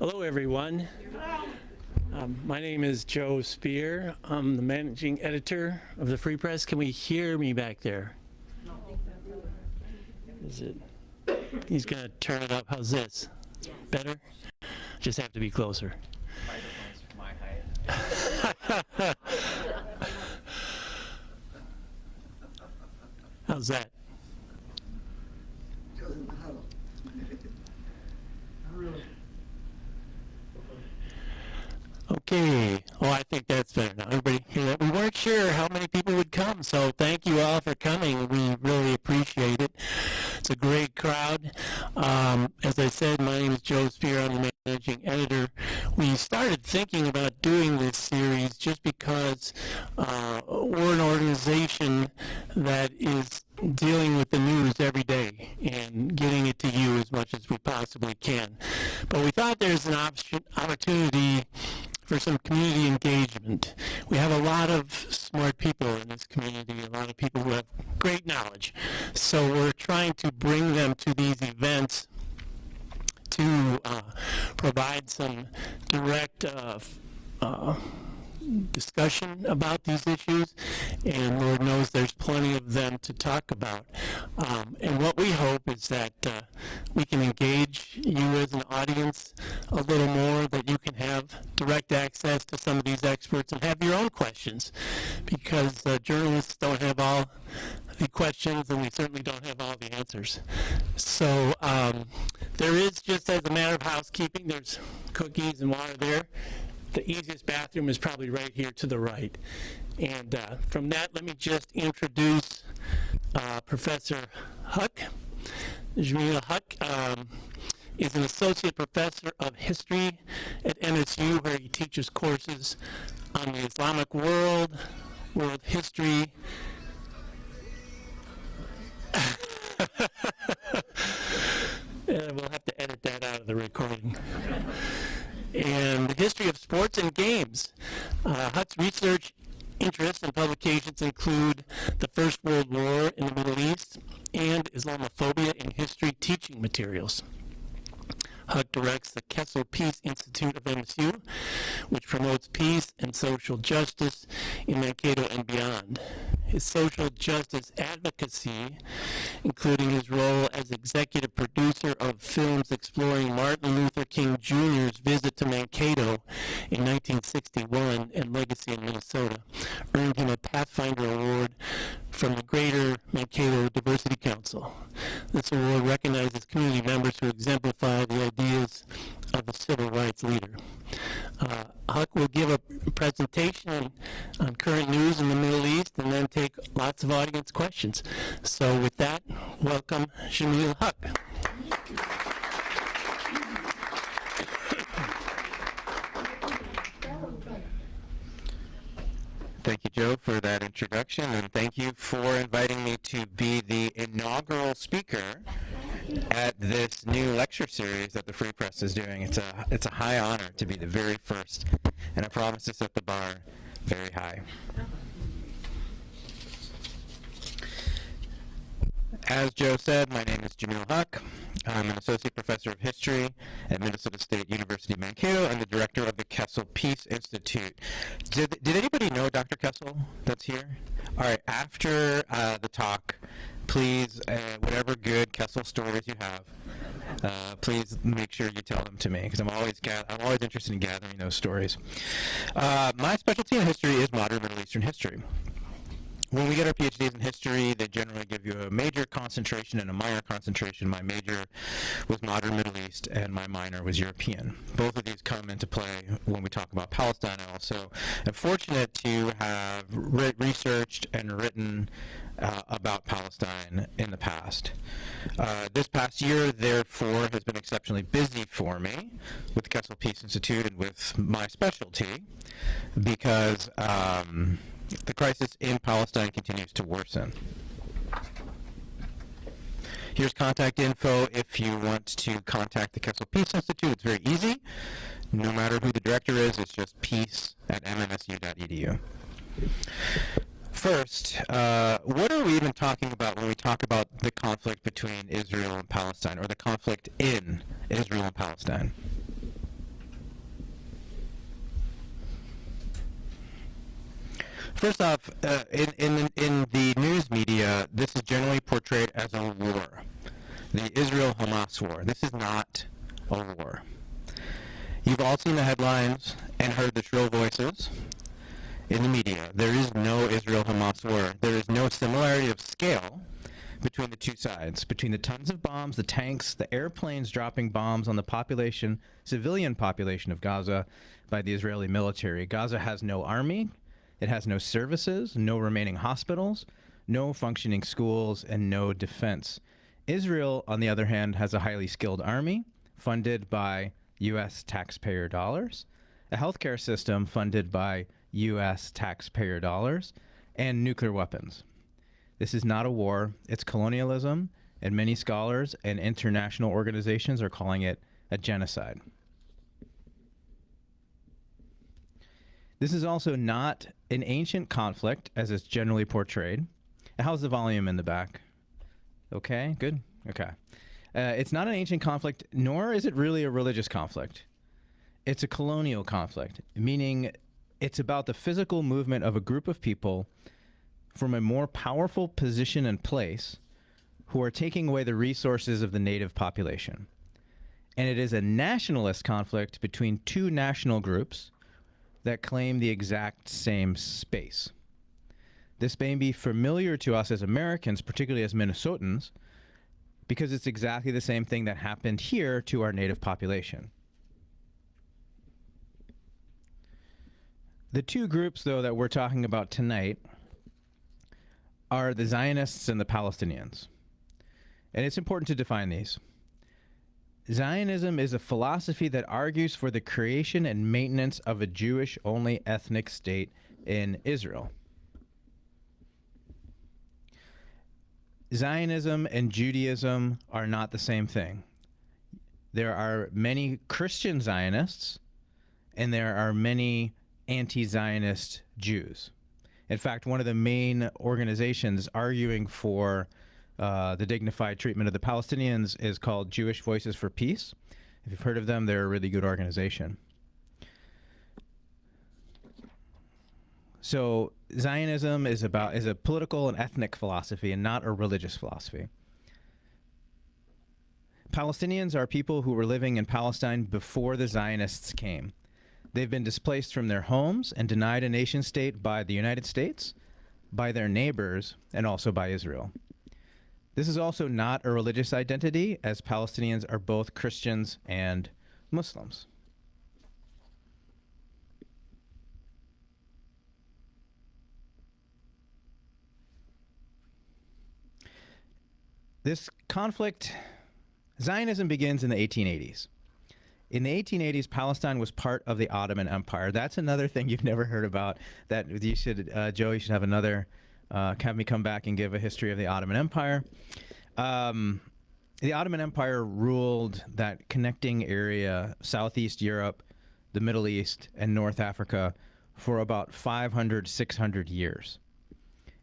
Hello, everyone. My name is Joe Spear. I'm the managing editor of the Free Press. Can we hear me back there? Is it? He's going to turn it up. How's this? Better? Just have to be closer. Microphone's my height. How's that? Okay. Oh, I think that's better now. Everybody hear that? We weren't sure how many people would come, so thank you all for coming. We really appreciate it. It's a great crowd. As I said, my name is Joe Spear. I'm the managing editor. We started thinking about doing this series just because we're an organization that is dealing with the news every day and getting it to you as much as we possibly can. But we thought there's an opportunity for some community engagement. We have a lot of smart people in this community, a lot of people who have great knowledge. So we're trying to bring them to these events to provide some direct discussion about these issues, and Lord knows there's plenty of them to talk about. And what we hope is that we can engage you as an audience a little more, that you can have direct access to some of these experts and have your own questions, because journalists don't have all the questions, and we certainly don't have all the answers. So there is, just as a matter of housekeeping, there's cookies and water there. The easiest bathroom is probably right here to the right. And from that, let me just introduce Professor Haque. Jameel Haque is an associate professor of history at MSU, where he teaches courses on the Islamic world, world history. We'll have to edit that out of the recording. And the history of sports and games. Haque's research interests and publications include the First World War in the Middle East and Islamophobia in history teaching materials. Haque directs the Kessel Peace Institute of MSU, which promotes peace and social justice in Mankato and beyond. His social justice advocacy, including his role as executive producer of films exploring Martin Luther King Jr.'s visit to Mankato in 1961 and legacy in Minnesota, earned him a Pathfinder Award from the Greater Mankato Diversity Council. This award recognizes community members who exemplify the ideas of a civil rights leader. Haque will give a presentation on current news in the Middle East and then take lots of audience questions. So with that, welcome Jameel Haque. Thank you, Joe, for that introduction, and thank you for inviting me to be the inaugural speaker at this new lecture series that the Free Press is doing. It's a high honor to be the very first, and I promise to set the bar very high. As Joe said, my name is Jameel Haque. I'm an associate professor of history at Minnesota State University Mankato and the director of the Kessel Peace Institute. Did anybody know Dr. Kessel that's here? All right, after the talk, please, whatever good Kessel stories you have, please make sure you tell them to me, because I'm always interested in gathering those stories. My specialty in history is modern Middle Eastern history. When we get our PhDs in history, they generally give you a major concentration and a minor concentration. My major was modern Middle East, and my minor was European. Both of these come into play when we talk about Palestine. I also am fortunate to have researched and written about Palestine in the past. This past year, therefore, has been exceptionally busy for me with the Kessel Peace Institute and with my specialty, because the crisis in Palestine continues to worsen. Here's contact info if you want to contact the Kessel Peace Institute. It's very easy. No matter who the director is, it's just peace@mmsu.edu. First, what are we even talking about when we talk about the conflict between Israel and Palestine, or the conflict in Israel and Palestine? First off, in the news media, this is generally portrayed as a war. The Israel-Hamas war. This is not a war. You've all seen the headlines and heard the shrill voices in the media. There is no Israel-Hamas war. There is no similarity of scale between the two sides, between the tons of bombs, the tanks, the airplanes dropping bombs on the population, civilian population of Gaza by the Israeli military. Gaza has no army, it has no services, no remaining hospitals, no functioning schools, and no defense. Israel, on the other hand, has a highly skilled army funded by U.S. taxpayer dollars, a healthcare system funded by U.S. taxpayer dollars, and nuclear weapons. This is not a war, it's colonialism, and many scholars and international organizations are calling it a genocide. This is also not an ancient conflict, as it's generally portrayed. How's the volume in the back? Okay, good, okay. It's not an ancient conflict, nor is it really a religious conflict. It's a colonial conflict, meaning it's about the physical movement of a group of people from a more powerful position and place who are taking away the resources of the native population. And it is a nationalist conflict between two national groups that claim the exact same space. This may be familiar to us as Americans, particularly as Minnesotans, because it's exactly the same thing that happened here to our native population. The two groups, though, that we're talking about tonight are the Zionists and the Palestinians. And it's important to define these. Zionism is a philosophy that argues for the creation and maintenance of a Jewish-only ethnic state in Israel. Zionism and Judaism are not the same thing. There are many Christian Zionists, and there are many anti-Zionist Jews. In fact, one of the main organizations arguing for the dignified treatment of the Palestinians is called Jewish Voices for Peace. If you've heard of them, they're a really good organization. So Zionism is a political and ethnic philosophy and not a religious philosophy. Palestinians are people who were living in Palestine before the Zionists came. They've been displaced from their homes and denied a nation state by the United States, by their neighbors, and also by Israel. This is also not a religious identity, as Palestinians are both Christians and Muslims. This conflict, Zionism begins in the 1880s. In the 1880s, Palestine was part of the Ottoman Empire. That's another thing you've never heard about. That you should, Joe, you should have another, have me come back and give a history of the Ottoman Empire. The Ottoman Empire ruled that connecting area, Southeast Europe, the Middle East, and North Africa for about 500, 600 years.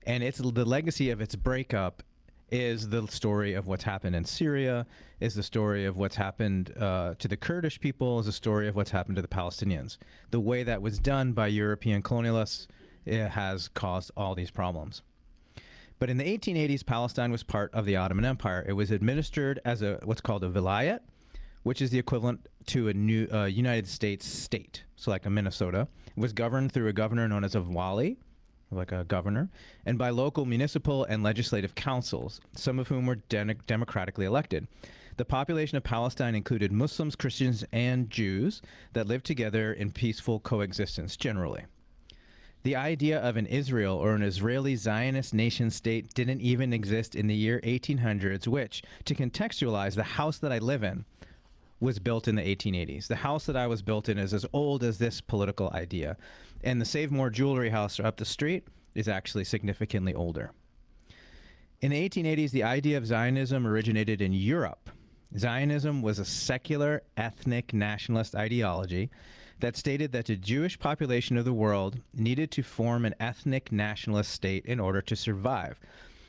And it's the legacy of its breakup is the story of what's happened in Syria, is the story of what's happened to the Kurdish people, is the story of what's happened to the Palestinians. The way that was done by European colonialists has caused all these problems. But in the 1880s, Palestine was part of the Ottoman Empire. It was administered as what's called a vilayet, which is the equivalent to a new United States state, so like a Minnesota. It was governed through a governor known as a wali, like a governor, and by local municipal and legislative councils, some of whom were democratically elected. The population of Palestine included Muslims, Christians, and Jews that lived together in peaceful coexistence generally. The idea of an Israel or an Israeli Zionist nation state didn't even exist in the year 1800s, which, to contextualize, the house that I live in was built in the 1880s. The house that I was built in is as old as this political idea. And the Save More Jewelry house up the street is actually significantly older. In the 1880s, the idea of Zionism originated in Europe. Zionism was a secular, ethnic, nationalist ideology that stated that the Jewish population of the world needed to form an ethnic nationalist state in order to survive.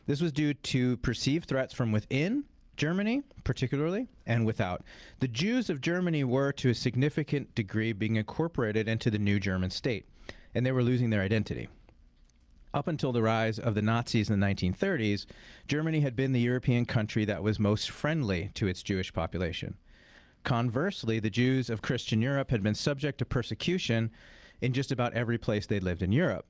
This was due to perceived threats from within Germany, particularly, and without. The Jews of Germany were, to a significant degree, being incorporated into the new German state, and they were losing their identity. Up until the rise of the Nazis in the 1930s, Germany had been the European country that was most friendly to its Jewish population. Conversely, the Jews of Christian Europe had been subject to persecution in just about every place they lived in Europe.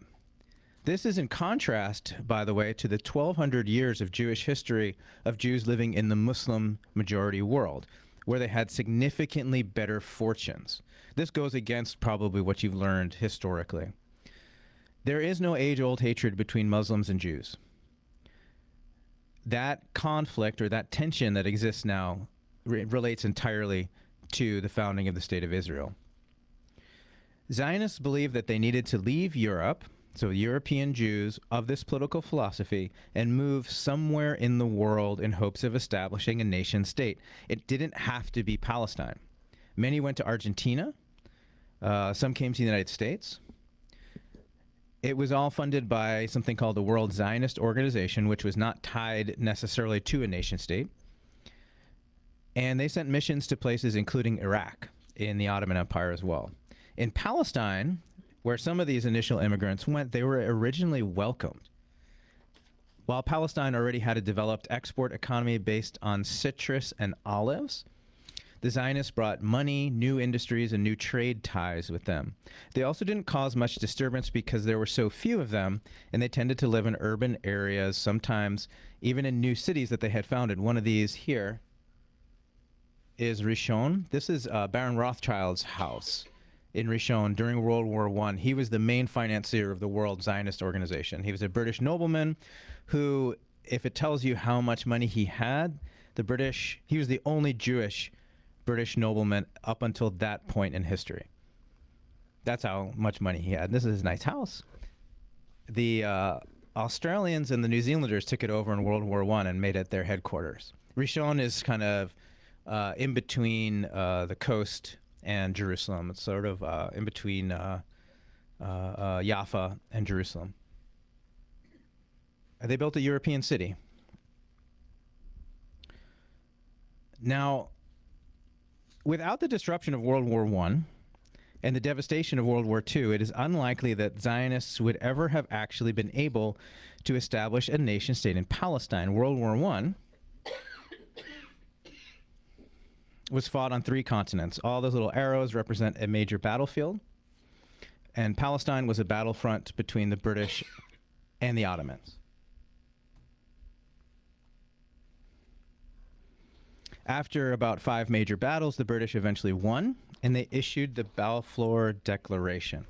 This is in contrast, by the way, to the 1,200 years of Jewish history of Jews living in the Muslim-majority world, where they had significantly better fortunes. This goes against probably what you've learned historically. There is no age-old hatred between Muslims and Jews. That conflict or that tension that exists now relates entirely to the founding of the State of Israel. Zionists believed that they needed to leave Europe, so European Jews of this political philosophy, and move somewhere in the world in hopes of establishing a nation state. It didn't have to be Palestine. Many went to Argentina. Some came to the United States. It was all funded by something called the World Zionist Organization, which was not tied necessarily to a nation state. And they sent missions to places including Iraq in the Ottoman Empire as well. In Palestine, where some of these initial immigrants went, they were originally welcomed. While Palestine already had a developed export economy based on citrus and olives, the Zionists brought money, new industries, and new trade ties with them. They also didn't cause much disturbance because there were so few of them, and they tended to live in urban areas, sometimes even in new cities that they had founded. One of these here is Rishon. This is Baron Rothschild's house in Rishon during World War I. He was the main financier of the World Zionist Organization. He was a British nobleman who, if it tells you how much money he had, he was the only Jewish British nobleman up until that point in history. That's how much money he had. This is his nice house. The Australians and the New Zealanders took it over in World War I and made it their headquarters. Rishon is kind of in between the coast and Jerusalem. It's sort of in between Jaffa and Jerusalem. They built a European city. Now, without the disruption of World War I and the devastation of World War II, it is unlikely that Zionists would ever have actually been able to establish a nation state in Palestine. World War I was fought on 3 continents. All those little arrows represent a major battlefield, and Palestine was a battlefront between the British and the Ottomans. After about 5 major battles, the British eventually won, and they issued the Balfour Declaration.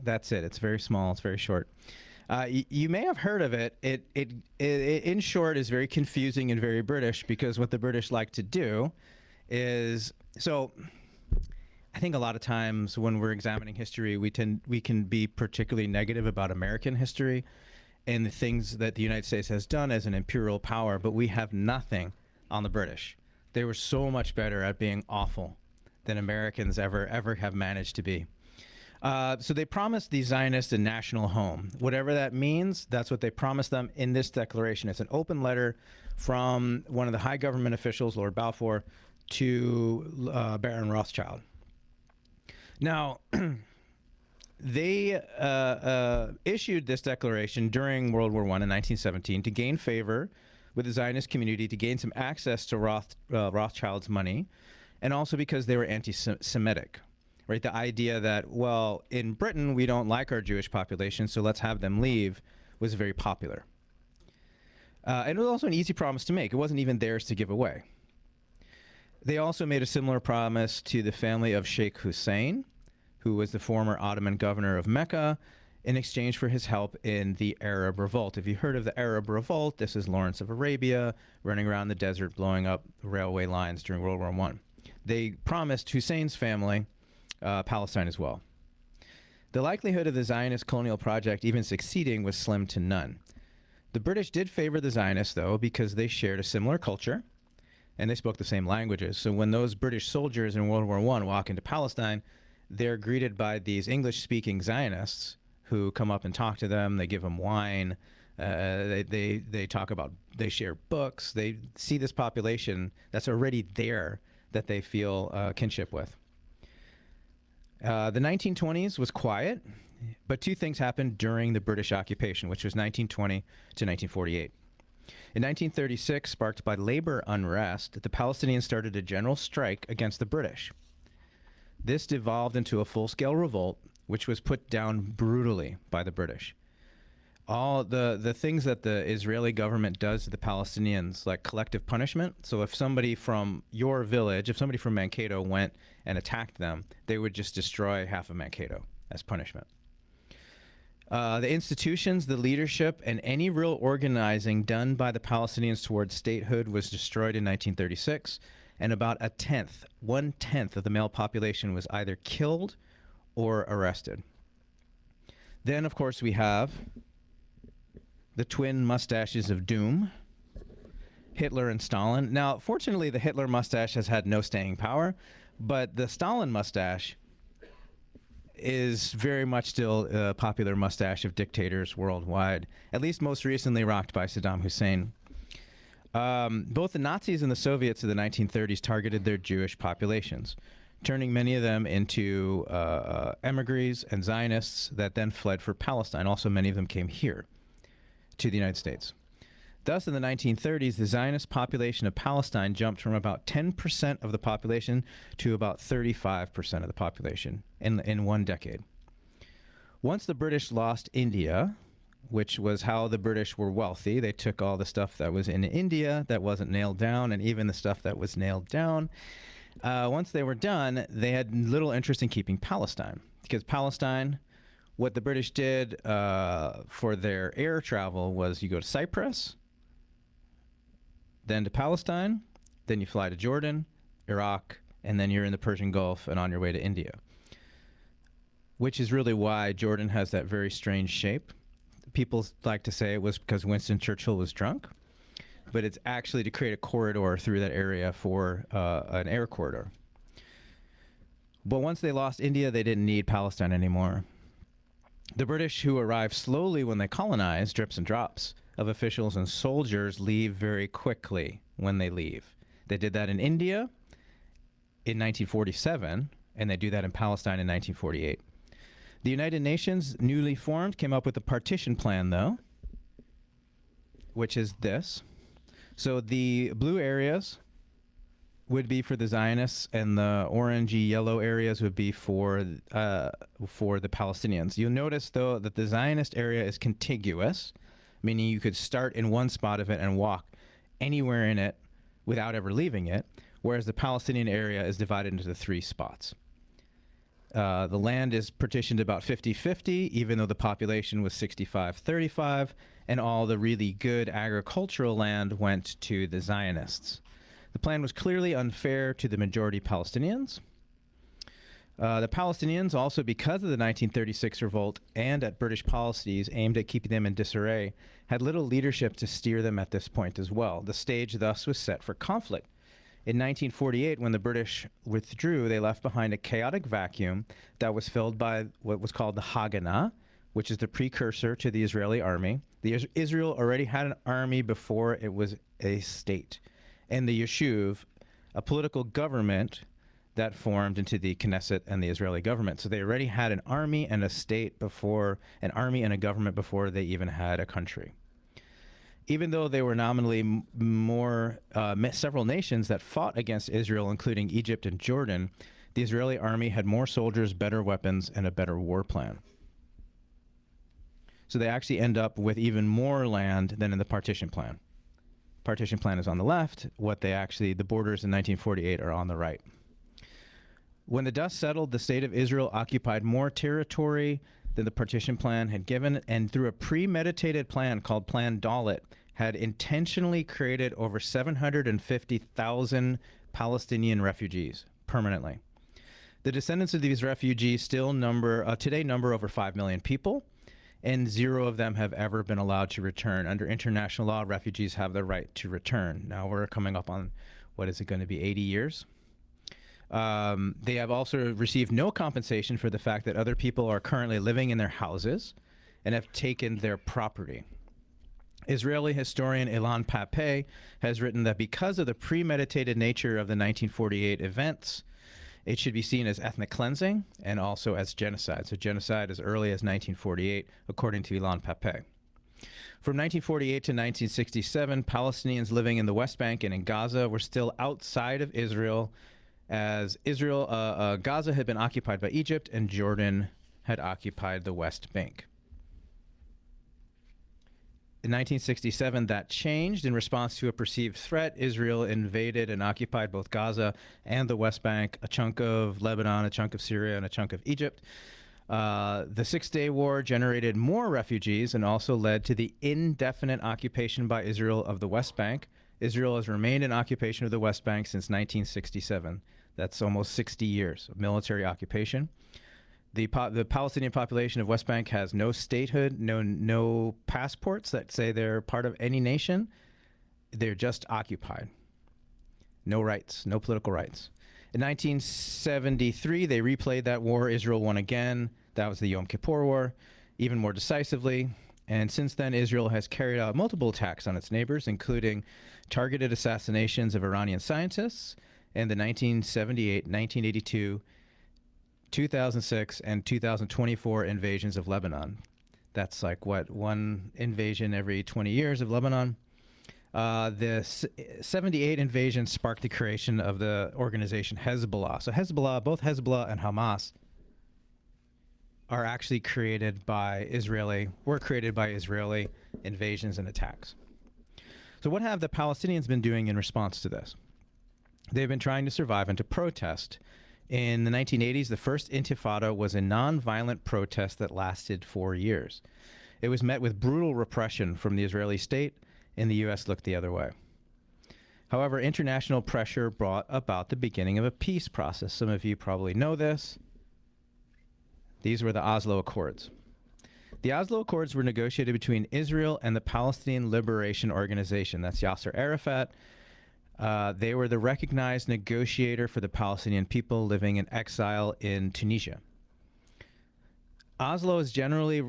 That's it. It's very small. It's very short. You may have heard of it. It, in short, is very confusing and very British, because what the British like to do is, so I think a lot of times when we're examining history, we can be particularly negative about American history and the things that the United States has done as an imperial power, but we have nothing on the British. They were so much better at being awful than Americans ever have managed to be. So they promised the Zionists a national home. Whatever that means, that's what they promised them in this declaration. It's an open letter from one of the high government officials, Lord Balfour, to Baron Rothschild. Now, they issued this declaration during World War I in 1917 to gain favor with the Zionist community, to gain some access to Rothschild's money, and also because they were anti-Semitic. Right, the idea that, well, in Britain we don't like our Jewish population, so let's have them leave, was very popular. And it was also an easy promise to make. It wasn't even theirs to give away. They also made a similar promise to the family of Sheikh Hussein, who was the former Ottoman governor of Mecca, in exchange for his help in the Arab Revolt. If you heard of the Arab Revolt, this is Lawrence of Arabia running around the desert blowing up railway lines during World War I. They promised Hussein's family Palestine as well. The likelihood of the Zionist colonial project even succeeding was slim to none. The British did favor the Zionists, though, because they shared a similar culture and they spoke the same languages. So when those British soldiers in World War I walk into Palestine, they're greeted by these English-speaking Zionists who come up and talk to them. They give them wine. They talk about, they share books. They see this population that's already there that they feel kinship with. The 1920s was quiet. But two things happened during the British occupation, which was 1920 to 1948. In 1936, sparked by labor unrest, the Palestinians started a general strike against the British. This devolved into a full-scale revolt, which was put down brutally by the British. All the things that the Israeli government does to the Palestinians, like collective punishment. So if somebody from your village, if somebody from Mankato went and attacked them, they would just destroy half of Mankato as punishment. The institutions, the leadership, and any real organizing done by the Palestinians towards statehood was destroyed in 1936, and about 1/10 of the male population was either killed or arrested. Then, of course, we have the twin mustaches of doom, Hitler and Stalin. Now, fortunately, the Hitler mustache has had no staying power, but the Stalin mustache is very much still a popular mustache of dictators worldwide, at least most recently rocked by Saddam Hussein. Both the Nazis and the Soviets of the 1930s targeted their Jewish populations, turning many of them into emigres and Zionists that then fled for Palestine. Also, many of them came here to the United States. Thus, in the 1930s, the Zionist population of Palestine jumped from about 10% of the population to about 35% of the population in one decade. Once the British lost India, which was how the British were wealthy, they took all the stuff that was in India that wasn't nailed down, and even the stuff that was nailed down. Once they were done, they had little interest in keeping Palestine, because Palestine, what the British did for their air travel was you go to Cyprus, then to Palestine, then you fly to Jordan, Iraq, and then you're in the Persian Gulf and on your way to India, which is really why Jordan has that very strange shape. People like to say it was because Winston Churchill was drunk, but it's actually to create a corridor through that area for an air corridor. But once they lost India, they didn't need Palestine anymore. The British, who arrived slowly when they colonized, drips and drops of officials and soldiers, leave very quickly when they leave. They did that in India in 1947, and they do that in Palestine in 1948. The United Nations, newly formed, came up with a partition plan, though, which is this. So the blue areas would be for the Zionists, and the orangey yellow areas would be for the Palestinians. You'll notice, though, that the Zionist area is contiguous, meaning you could start in one spot of it and walk anywhere in it without ever leaving it, whereas the Palestinian area is divided into 3 spots. The land is partitioned about 50-50, even though the population was 65-35, and all the really good agricultural land went to the Zionists. The plan was clearly unfair to the majority Palestinians. The Palestinians, also because of the 1936 revolt and at British policies aimed at keeping them in disarray, had little leadership to steer them at this point as well. The stage thus was set for conflict. In 1948, when the British withdrew, they left behind a chaotic vacuum that was filled by what was called the Haganah, which is the precursor to the Israeli army. Israel already had an army before it was a state, and the Yishuv, a political government that formed into the Knesset and the Israeli government. So they already had an army and a state before, an army and a government before they even had a country. Even though there were nominally several nations that fought against Israel, including Egypt and Jordan, the Israeli army had more soldiers, better weapons, and a better war plan. So they actually end up with even more land than in the partition plan. Partition plan is on the left. The borders in 1948 are on the right. When the dust settled, the state of Israel occupied more territory than the partition plan had given, and through a premeditated plan called Plan Dalit, had intentionally created over 750,000 Palestinian refugees permanently. The descendants of these refugees today number over 5 million people, and 0 of them have ever been allowed to return. Under international law, refugees have the right to return. Now we're coming up on, what is it going to be, 80 years? They have also received no compensation for the fact that other people are currently living in their houses and have taken their property. Israeli historian Ilan Pappé has written that because of the premeditated nature of the 1948 events, It should be seen as ethnic cleansing and also as genocide. So genocide as early as 1948, according to Ilan Pappé. From 1948 to 1967, Palestinians living in the West Bank and in Gaza were still outside of Israel, as Gaza had been occupied by Egypt and Jordan had occupied the West Bank. In 1967, that changed. In response to a perceived threat, Israel invaded and occupied both Gaza and the West Bank, a chunk of Lebanon, a chunk of Syria, and a chunk of Egypt. The Six-Day War generated more refugees and also led to the indefinite occupation by Israel of the West Bank. Israel has remained in occupation of the West Bank since 1967. That's almost 60 years of military occupation. The Palestinian population of West Bank has no statehood, no passports that say they're part of any nation. They're just occupied. No rights, no political rights. In 1973, they replayed that war. Israel won again. That was the Yom Kippur War, even more decisively. And since then, Israel has carried out multiple attacks on its neighbors, including targeted assassinations of Iranian scientists and the 1978, 1982, 2006, and 2024 invasions of Lebanon. That's like, what, one invasion every 20 years of Lebanon? The 78 invasion sparked the creation of the organization Hezbollah. So Hezbollah, both Hezbollah and Hamas are actually were created by Israeli invasions and attacks. So what have the Palestinians been doing in response to this? They've been trying to survive and to protest. In the 1980s, the first Intifada was a nonviolent protest that lasted 4 years. It was met with brutal repression from the Israeli state, and the U.S. looked the other way. However, international pressure brought about the beginning of a peace process. Some of you probably know this. These were the Oslo Accords. The Oslo Accords were negotiated between Israel and the Palestinian Liberation Organization. That's Yasser Arafat. They were the recognized negotiator for the Palestinian people living in exile in Tunisia. Oslo is generally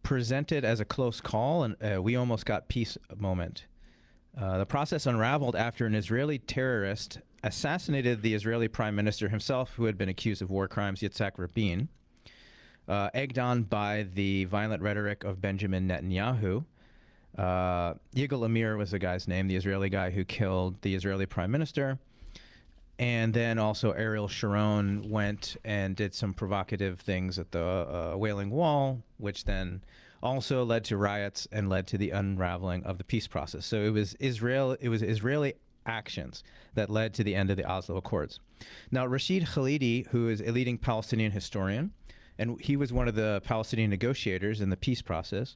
presented as a close call, and we almost got peace moment. The process unraveled after an Israeli terrorist assassinated the Israeli prime minister himself, who had been accused of war crimes, Yitzhak Rabin, egged on by the violent rhetoric of Benjamin Netanyahu. Yigal Amir was the guy's name, the Israeli guy who killed the Israeli prime minister. And then also Ariel Sharon went and did some provocative things at the Wailing Wall, which then also led to riots and led to the unraveling of the peace process. So it was Israeli actions that led to the end of the Oslo Accords. Now, Rashid Khalidi, who is a leading Palestinian historian, and he was one of the Palestinian negotiators in the peace process,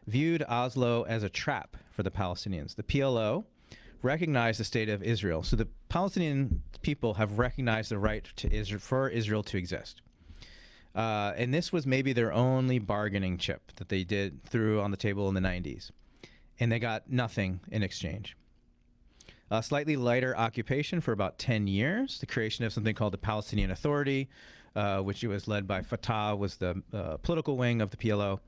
viewed Oslo as a trap for the Palestinians. The PLO recognized the state of Israel. So the Palestinian people have recognized the right to Israel, for Israel to exist. And this was maybe their only bargaining chip that they threw on the table in the 90s. And they got nothing in exchange. A slightly lighter occupation for about 10 years, the creation of something called the Palestinian Authority, which was led by Fatah, was the political wing of the PLO.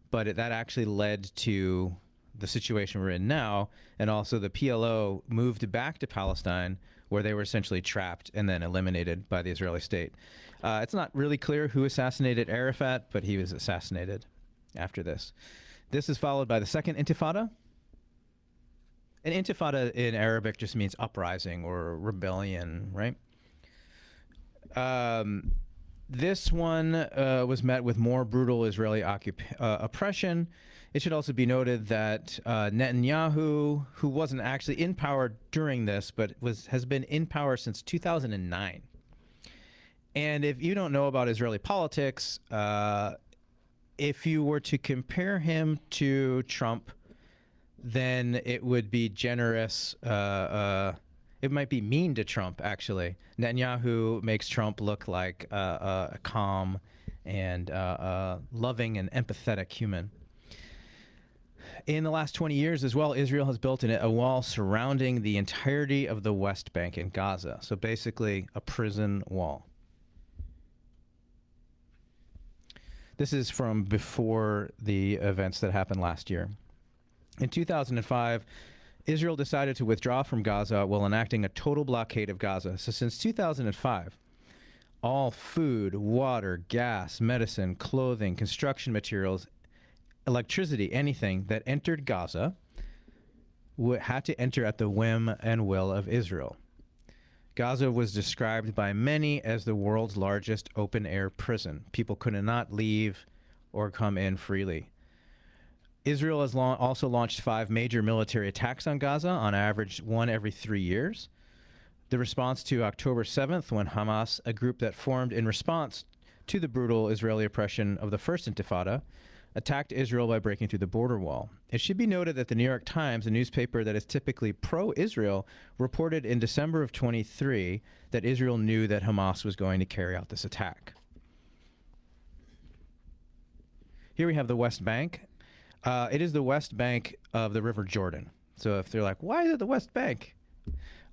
But that actually led to the situation we're in now, and also the PLO moved back to Palestine, where they were essentially trapped and then eliminated by the Israeli state. It's not really clear who assassinated Arafat, but he was assassinated after this. This is followed by the Second Intifada. An intifada in Arabic just means uprising or rebellion, right? This one was met with more brutal Israeli oppression. It should also be noted that Netanyahu, who wasn't actually in power during this, but has been in power since 2009. And if you don't know about Israeli politics, if you were to compare him to Trump, then it would be generous. It might be mean to Trump, actually. Netanyahu makes Trump look like a calm and loving and empathetic human. In the last 20 years as well, Israel has built a wall surrounding the entirety of the West Bank and Gaza. So basically a prison wall. This is from before the events that happened last year. In 2005, Israel decided to withdraw from Gaza while enacting a total blockade of Gaza. So since 2005, all food, water, gas, medicine, clothing, construction materials, electricity, anything that entered Gaza had to enter at the whim and will of Israel. Gaza was described by many as the world's largest open-air prison. People could not leave or come in freely. Israel has also launched 5 major military attacks on Gaza, on average one every 3 years. The response to October 7th, when Hamas, a group that formed in response to the brutal Israeli oppression of the First Intifada, attacked Israel by breaking through the border wall. It should be noted that the New York Times, a newspaper that is typically pro-Israel, reported in December of 23 that Israel knew that Hamas was going to carry out this attack. Here we have the West Bank. It is the West Bank of the River Jordan. So if they're like, why is it the West Bank?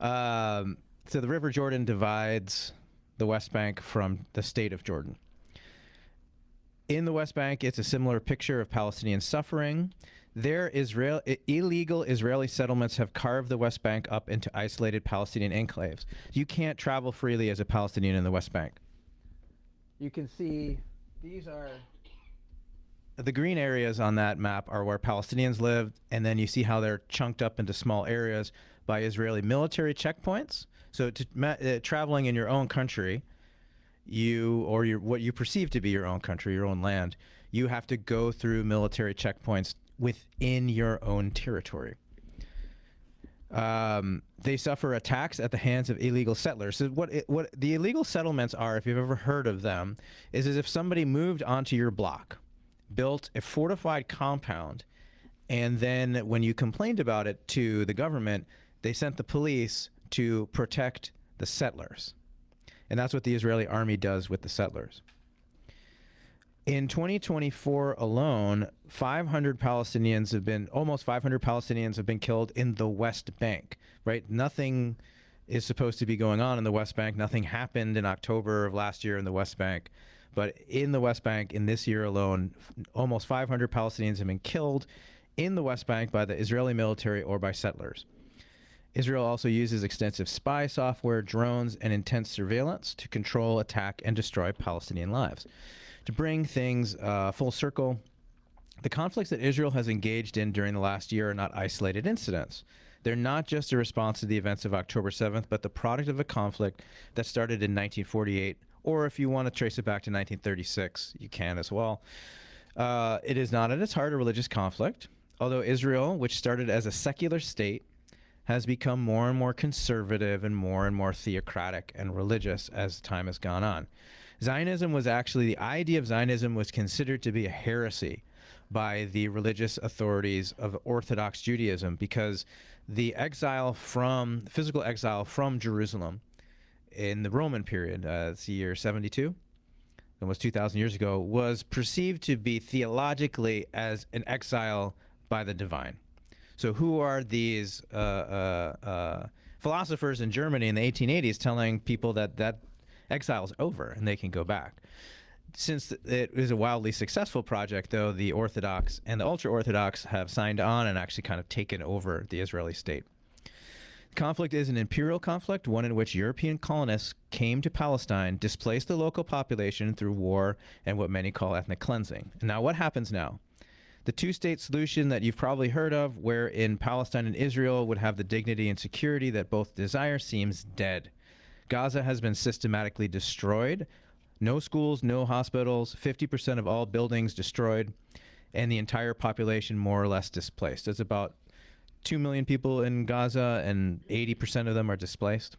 So the River Jordan divides the West Bank from the state of Jordan. In the West Bank, it's a similar picture of Palestinian suffering. Illegal Israeli settlements have carved the West Bank up into isolated Palestinian enclaves. You can't travel freely as a Palestinian in the West Bank. You can see these are the green areas on that map are where Palestinians lived, and then you see how they're chunked up into small areas by Israeli military checkpoints. So traveling in your own country, what you perceive to be your own country, your own land, you have to go through military checkpoints within your own territory. They suffer attacks at the hands of illegal settlers. So what the illegal settlements are, if you've ever heard of them, is as if somebody moved onto your block, built a fortified compound, and then when you complained about it to the government, they sent the police to protect the settlers. And that's what the Israeli army does with the settlers. In 2024 alone, almost 500 Palestinians have been killed in the West Bank, right? Nothing is supposed to be going on in the West Bank. Nothing happened in October of last year in the West Bank. But in the West Bank, in this year alone, almost 500 Palestinians have been killed in the West Bank by the Israeli military or by settlers. Israel also uses extensive spy software, drones, and intense surveillance to control, attack, and destroy Palestinian lives. To bring things full circle, the conflicts that Israel has engaged in during the last year are not isolated incidents. They're not just a response to the events of October 7th, but the product of a conflict that started in 1948, or if you want to trace it back to 1936, you can as well. It is not at its heart a religious conflict, although Israel, which started as a secular state, has become more and more conservative and more theocratic and religious as time has gone on. The idea of Zionism was considered to be a heresy by the religious authorities of Orthodox Judaism because the physical exile from Jerusalem in the Roman period, it's the year 72, almost 2,000 years ago, was perceived to be theologically as an exile by the divine. So who are these philosophers in Germany in the 1880s telling people that exile is over and they can go back? Since it is a wildly successful project, though, the Orthodox and the ultra-Orthodox have signed on and actually kind of taken over the Israeli state. The conflict is an imperial conflict, one in which European colonists came to Palestine, displaced the local population through war and what many call ethnic cleansing. And now what happens now? The two-state solution that you've probably heard of, wherein Palestine and Israel would have the dignity and security that both desire, seems dead. Gaza has been systematically destroyed. No schools, no hospitals, 50% of all buildings destroyed, and the entire population more or less displaced. There's about 2 million people in Gaza, and 80% of them are displaced.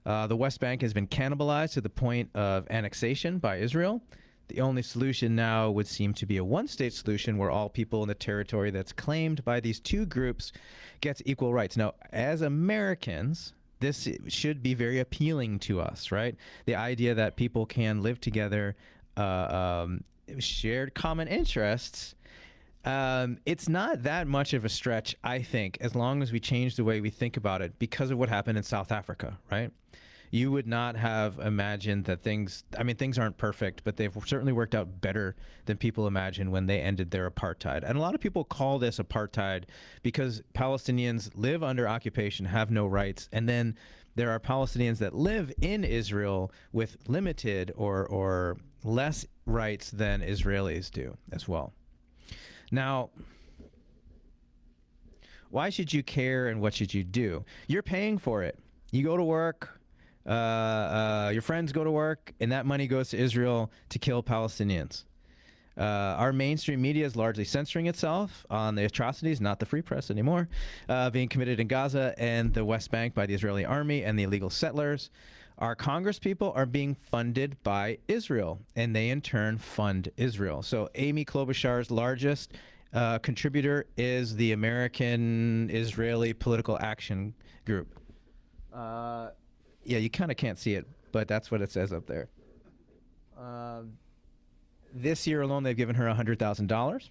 The West Bank has been cannibalized to the point of annexation by Israel. The only solution now would seem to be a one-state solution where all people in the territory that's claimed by these two groups gets equal rights. Now, as Americans, this should be very appealing to us, right? The idea that people can live together, shared common interests. It's not that much of a stretch, I think, as long as we change the way we think about it because of what happened in South Africa, right? you would not have imagined that things aren't perfect, but they've certainly worked out better than people imagined when they ended their apartheid. And a lot of people call this apartheid because Palestinians live under occupation, have no rights, and then there are Palestinians that live in Israel with limited or less rights than Israelis do as well. Now, why should you care and what should you do? You're paying for it. You go to work, your friends go to work, and that money goes to Israel to kill Palestinians. Our mainstream media is largely censoring itself on the atrocities, not the free press anymore, being committed in Gaza and the West Bank by the Israeli army and the illegal settlers. Our Congress people are being funded by Israel, and they in turn fund Israel. So Amy Klobuchar's largest contributor is the American Israeli Political Action Group. Yeah, you kind of can't see it, but that's what it says up there. This year alone, they've given her $100,000.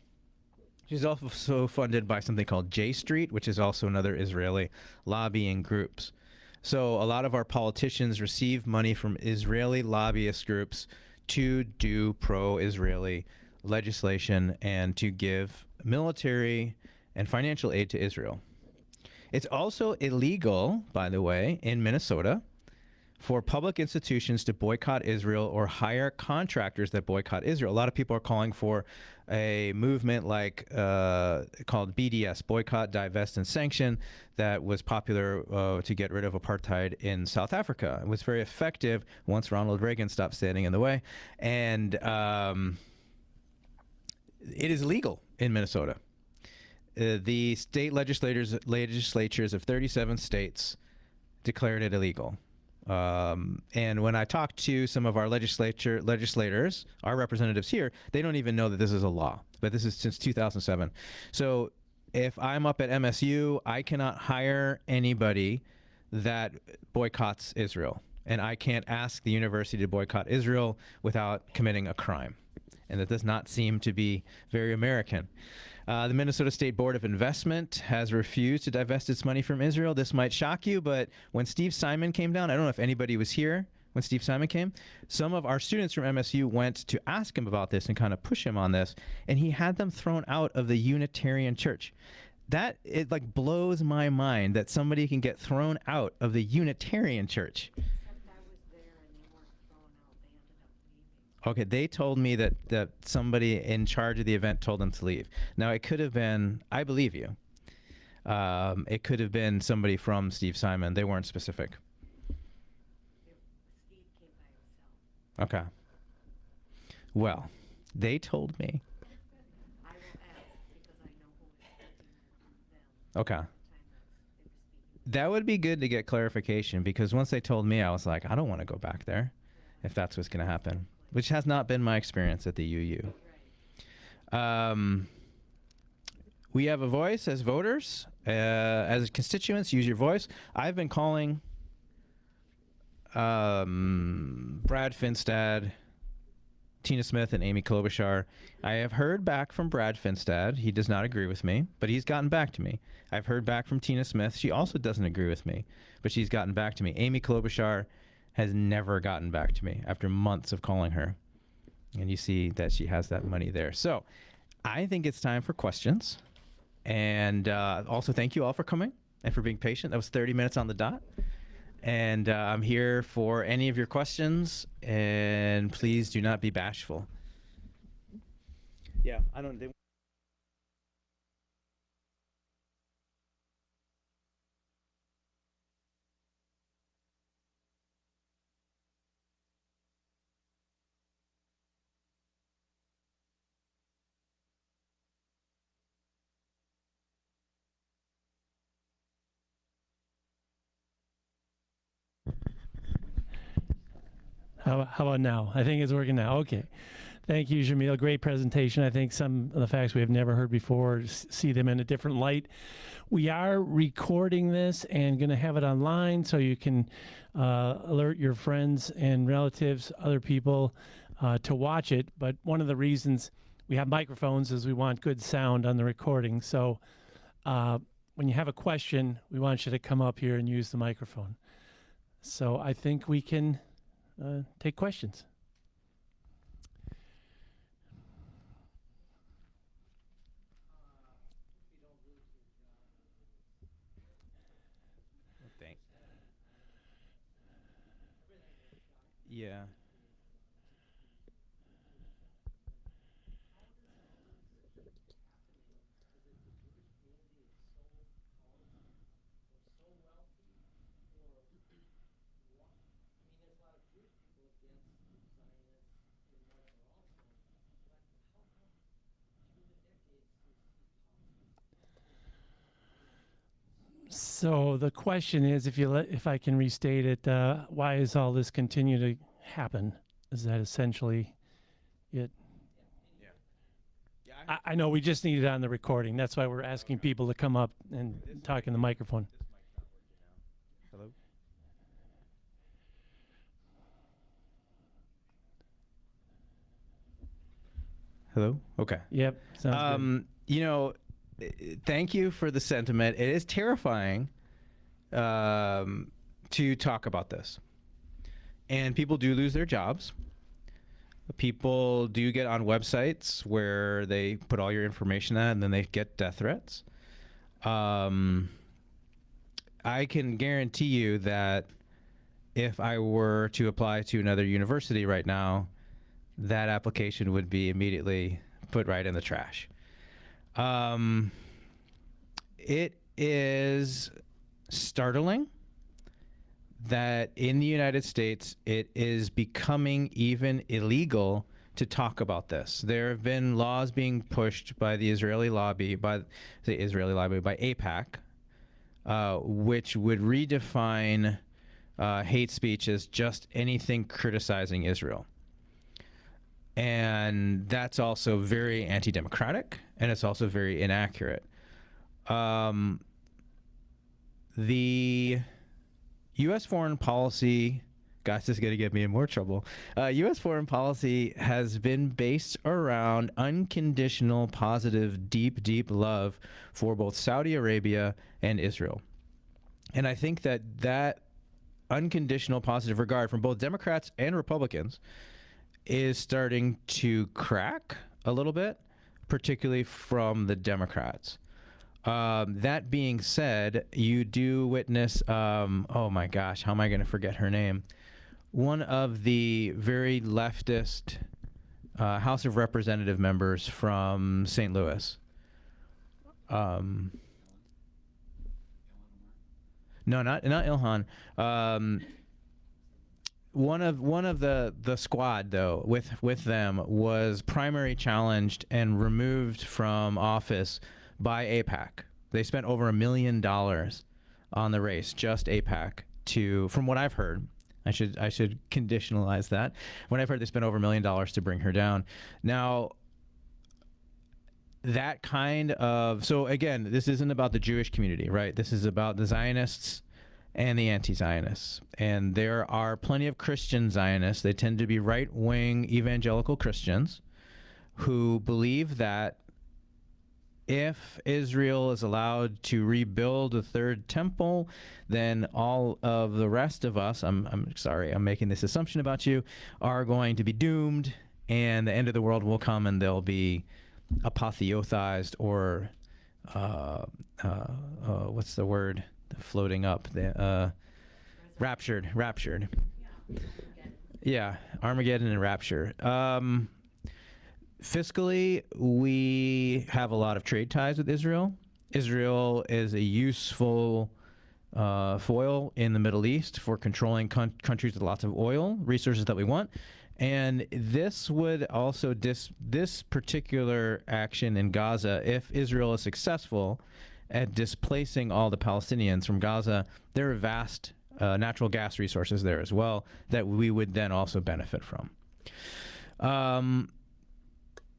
She's also funded by something called J Street, which is also another Israeli lobbying groups. So a lot of our politicians receive money from Israeli lobbyist groups to do pro-Israeli legislation and to give military and financial aid to Israel. It's also illegal, by the way, in Minnesota for public institutions to boycott Israel or hire contractors that boycott Israel. A lot of people are calling for a movement like called BDS, Boycott, Divest, and Sanction, that was popular to get rid of apartheid in South Africa. It was very effective once Ronald Reagan stopped standing in the way. And it is legal in Minnesota. The state legislatures of 37 states declared it illegal. And when I talk to some of our legislators, our representatives here, they don't even know that this is a law. But this is since 2007. So if I'm up at MSU, I cannot hire anybody that boycotts Israel. And I can't ask the university to boycott Israel without committing a crime. And that does not seem to be very American. The Minnesota State Board of Investment has refused to divest its money from Israel. This might shock you, but when Steve Simon came down, I don't know if anybody was here when Steve Simon came, some of our students from MSU went to ask him about this and kind of push him on this, and he had them thrown out of the Unitarian Church. That, it like blows my mind that somebody can get thrown out of the Unitarian Church. Okay, they told me that somebody in charge of the event told them to leave. Now, it could have been, I believe you, it could have been somebody from Steve Simon. They weren't specific. Steve came by himself. Okay. Well, they told me. I will ask because I know who is speaking from them. Okay. That would be good to get clarification, because once they told me, I was like, I don't want to go back there if that's what's going to happen. Which has not been my experience at the UU. We have a voice as voters, as constituents. Use your voice. I've been calling Brad Finstad, Tina Smith, and Amy Klobuchar. I have heard back from Brad Finstad. He does not agree with me, but he's gotten back to me. I've heard back from Tina Smith. She also doesn't agree with me, but she's gotten back to me. Amy Klobuchar has never gotten back to me after months of calling her. And you see that she has that money there. So I think it's time for questions. And also thank you all for coming and for being patient. That was 30 minutes on the dot. And I'm here for any of your questions. And please do not be bashful. Yeah, I don't... How about now? I think it's working now. Okay. Thank you, Jameel. Great presentation. I think some of the facts we have never heard before, see them in a different light. We are recording this and going to have it online so you can alert your friends and relatives, other people, to watch it. But one of the reasons we have microphones is we want good sound on the recording. So when you have a question, we want you to come up here and use the microphone. So I think we can take questions. Thanks. Yeah. So the question is, if I can restate it, why is all this continue to happen? Is that essentially it? Yeah. I know we just need it on the recording. That's why we're asking people to come up and talk in the microphone. Hello? Hello? Okay. Yep. Sounds You know, thank you for the sentiment. It is terrifying to talk about this. And people do lose their jobs. People do get on websites where they put all your information at and then they get death threats. I can guarantee you that if I were to apply to another university right now, that application would be immediately put right in the trash. It is startling that in the United States, it is becoming even illegal to talk about this. There have been laws being pushed by the Israeli lobby, by AIPAC, which would redefine hate speech as just anything criticizing Israel. And that's also very anti-democratic, and it's also very inaccurate. The U.S. foreign policy, gosh, this is going to get me in more trouble. U.S. foreign policy has been based around unconditional, positive, deep, deep love for both Saudi Arabia and Israel. And I think that unconditional, positive regard from both Democrats and Republicans is starting to crack a little bit, particularly from the Democrats. That being said, you do witness, oh my gosh, how am I going to forget her name? One of the very leftist House of Representative members from St. Louis. No, not Ilhan. One of the squad though with them was primary challenged and removed from office by AIPAC. They spent over $1 million on the race, just AIPAC, from what I've heard. I should conditionalize that. When I've heard they spent over $1 million to bring her down. Now, that kind of, so again, this isn't about the Jewish community, right? This is about the Zionists and the anti-Zionists. And there are plenty of Christian Zionists. They tend to be right-wing evangelical Christians who believe that if Israel is allowed to rebuild a third temple, then all of the rest of us, I'm sorry, I'm making this assumption about you, are going to be doomed, and the end of the world will come, and they'll be apotheosized or what's the word floating up? Raptured. Yeah, Armageddon and rapture. Fiscally, we have a lot of trade ties with Israel. Israel is a useful foil in the Middle East for controlling countries with lots of oil, resources that we want. And this would also, this particular action in Gaza, if Israel is successful at displacing all the Palestinians from Gaza, there are vast natural gas resources there as well that we would then also benefit from.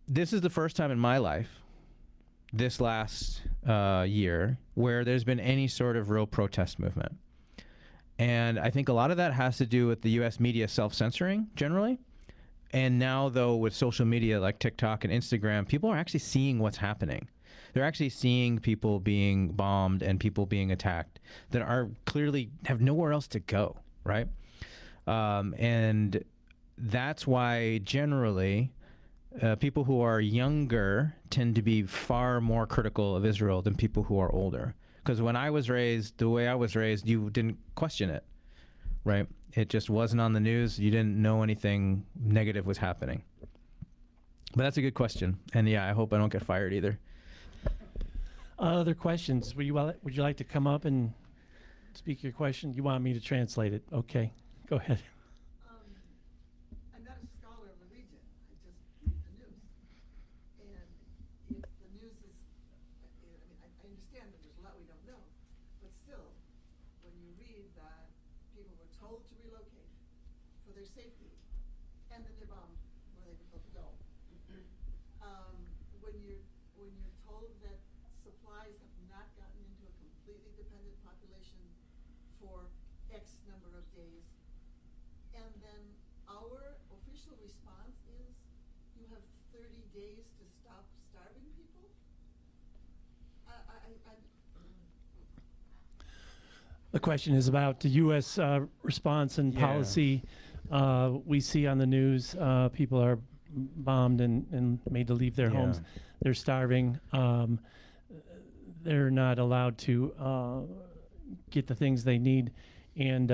This is the first time in my life, this last year, where there's been any sort of real protest movement. And I think a lot of that has to do with the U.S. media self-censoring generally. And now, though, with social media like TikTok and Instagram, people are actually seeing what's happening. They're actually seeing people being bombed and people being attacked that are clearly have nowhere else to go. right? And that's why generally people who are younger tend to be far more critical of Israel than people who are older. Because when I was raised, the way I was raised, you didn't question it, right? It just wasn't on the news. You didn't know anything negative was happening. But that's a good question. And yeah, I hope I don't get fired either. Other questions? Would you like to come up and speak your question? You want me to translate it? Okay, go ahead. I'm not a scholar of religion. I just read the news. And if the news is, I understand that there's a lot we don't know, but still, when you read that people were told to relocate for their safety, and then they're bombed where they were told to go. When you're told that supplies have not gotten into a completely dependent population for X number of days, and then our official response is, you have 30 days to stop starving people? The question is about the U.S. Response and policy. We see on the news people are bombed and made to leave their homes. They're starving. They're not allowed to get the things they need. And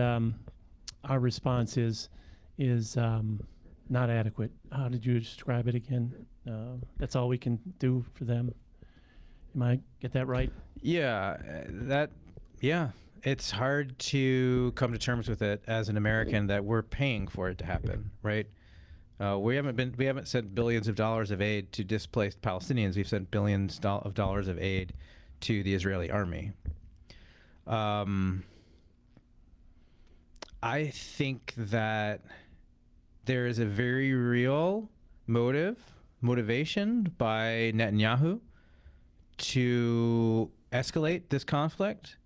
our response is not adequate. How did you describe it again? That's all we can do for them. Am I get that right? Yeah, it's hard to come to terms with it as an American that we're paying for it to happen, right? We haven't sent billions of dollars of aid to displaced Palestinians. We've sent billions of dollars of aid to the Israeli army. I think that there is a very real motivation by Netanyahu to escalate this conflict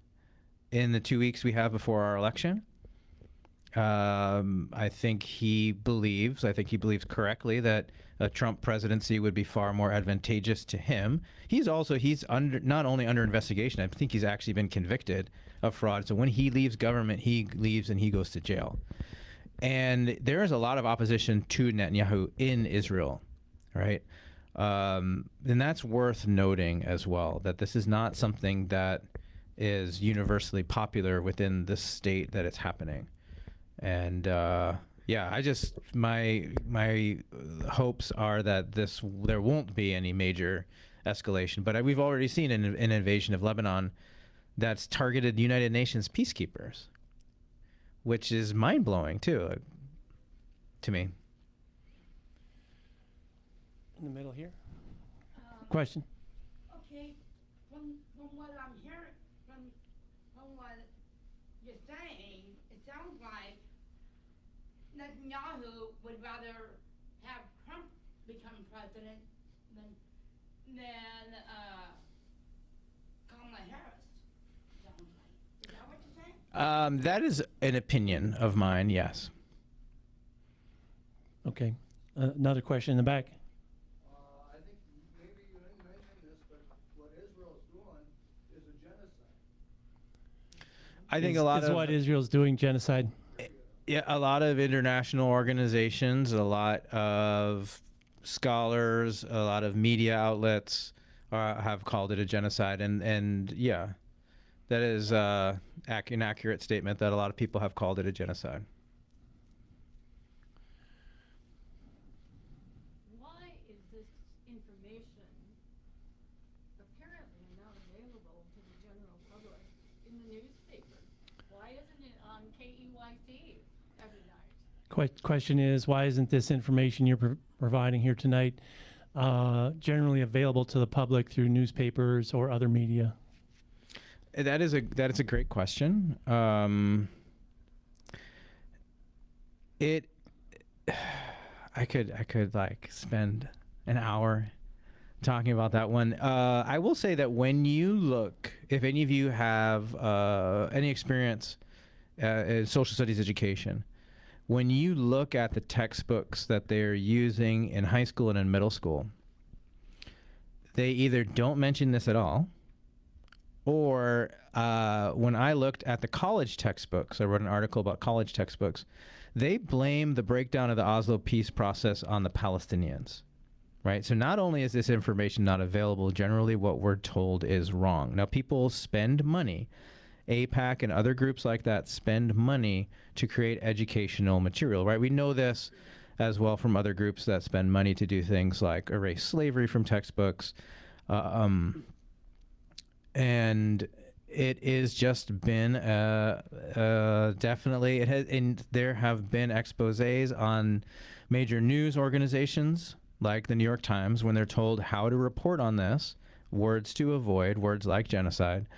in the 2 weeks we have before our election. I think he believes correctly that a Trump presidency would be far more advantageous to him. He's not only under investigation, I think he's actually been convicted of fraud. So when he leaves government, he leaves and he goes to jail. And there is a lot of opposition to Netanyahu in Israel, right? And that's worth noting as well, that this is not something that is universally popular within the state that it's happening. And my hopes are that there won't be any major escalation. But we've already seen an invasion of Lebanon that's targeted United Nations peacekeepers, which is mind-blowing too, to me. In the middle here. Question. Okay, from what I'm hearing, from what you're saying, it sounds like Netanyahu would rather have Trump become president than Kamala Harris. Sounds like. Is that what you're saying? That is an opinion of mine, yes. Okay. Another question in the back. I think maybe you didn't mention this, but what Israel's doing is a genocide. I think a lot is of what Israel's doing genocide. Yeah, a lot of international organizations, a lot of scholars, a lot of media outlets have called it a genocide, and yeah, that is an accurate statement that a lot of people have called it a genocide. Why is this information apparently not available to the general public in the newspaper? Why isn't it on KEYC every night? Question is, why isn't this information you're providing here tonight generally available to the public through newspapers or other media? That is a great question. I could like spend an hour talking about that one. I will say that when you look, if any of you have any experience in social studies education, when you look at the textbooks that they're using in high school and in middle school, they either don't mention this at all, Or when I looked at the college textbooks, I wrote an article about college textbooks, they blame the breakdown of the Oslo peace process on the Palestinians, right? So not only is this information not available, generally what we're told is wrong. Now, people spend money. APAC and other groups like that spend money to create educational material, right? We know this as well from other groups that spend money to do things like erase slavery from textbooks. And it is just been definitely, it has, and there have been exposés on major news organizations like the New York Times when they're told how to report on this, words to avoid, words like genocide,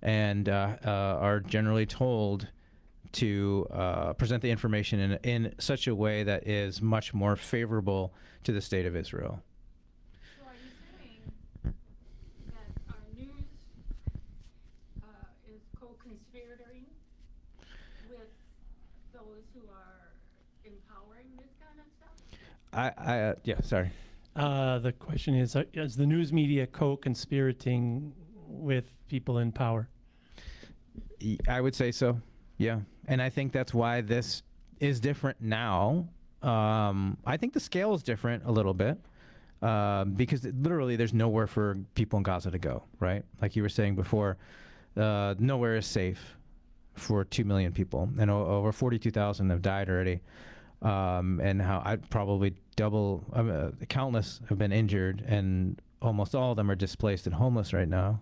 and are generally told to present the information in such a way that is much more favorable to the state of Israel. So are you saying that our news is co-conspiring with those who are empowering this kind of stuff? Yeah, sorry. The question is the news media co-conspirating with people in power? I would say so. Yeah. And I think that's why this is different now. I think the scale is different a little bit because literally there's nowhere for people in Gaza to go, right? Like you were saying before, nowhere is safe for 2 million people, and over 42,000 have died already. And how I'd probably countless have been injured, and almost all of them are displaced and homeless right now.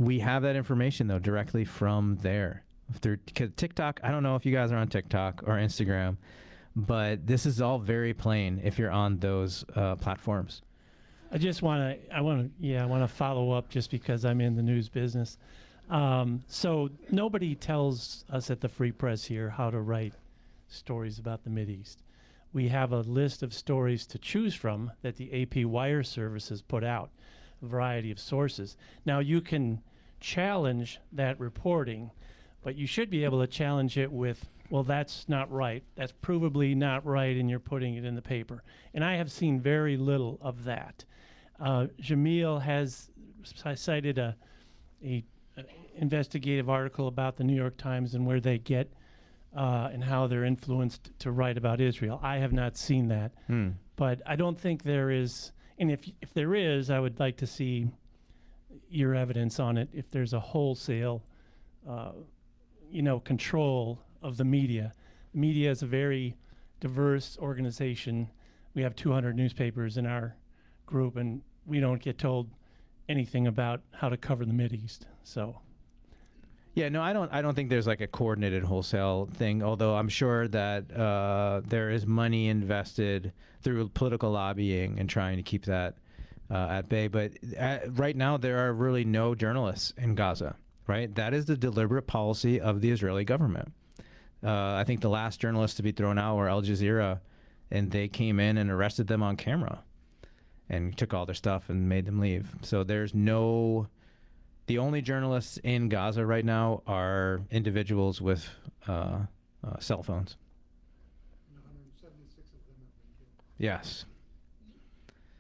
We have that information though directly from there through TikTok. I don't know if you guys are on TikTok or Instagram, but this is all very plain if you're on those platforms. I want to follow up just because I'm in the news business. So nobody tells us at the Free Press here how to write stories about the Mideast. We have a list of stories to choose from that the AP Wire service has put out, a variety of sources. Now you can challenge that reporting, but you should be able to challenge it with, well, that's not right. That's provably not right, and you're putting it in the paper. And I have seen very little of that. Jameel has cited a investigative article about the New York Times and where they get and how they're influenced to write about Israel. I have not seen that, but I don't think there is. And if there is, I would like to see your evidence on it. If there's a wholesale, control of the media. The media is a very diverse organization. We have 200 newspapers in our group, and we don't get told anything about how to cover the Mideast. So. Yeah, no, I don't think there's like a coordinated wholesale thing, although I'm sure that there is money invested through political lobbying and trying to keep that at bay. But right now, there are really no journalists in Gaza, right? That is the deliberate policy of the Israeli government. I think the last journalists to be thrown out were Al Jazeera, and they came in and arrested them on camera and took all their stuff and made them leave. So there's no... The only journalists in Gaza right now are individuals with cell phones. 176 of them have been killed. Yes.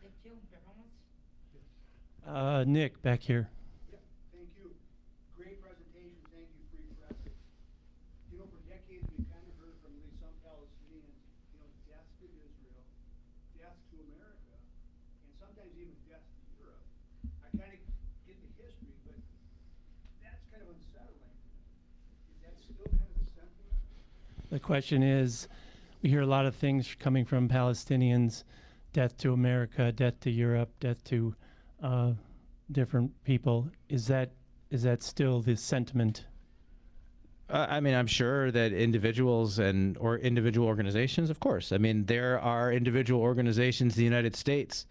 They killed journalists? Nick, back here. Yep, thank you. Great presentation. Thank you, Free Press. You know, for decades we've kind of heard from at least some Palestinians, death to Israel, death to America, and sometimes even death to Europe. I kind of get the history, but that's kind of unsettling. Is that still kind of the sentiment? The question is, we hear a lot of things coming from Palestinians, death to America, death to Europe, death to different people. Is that still the sentiment? I mean, I'm sure that individuals or individual organizations, of course. I mean, there are individual organizations in the United States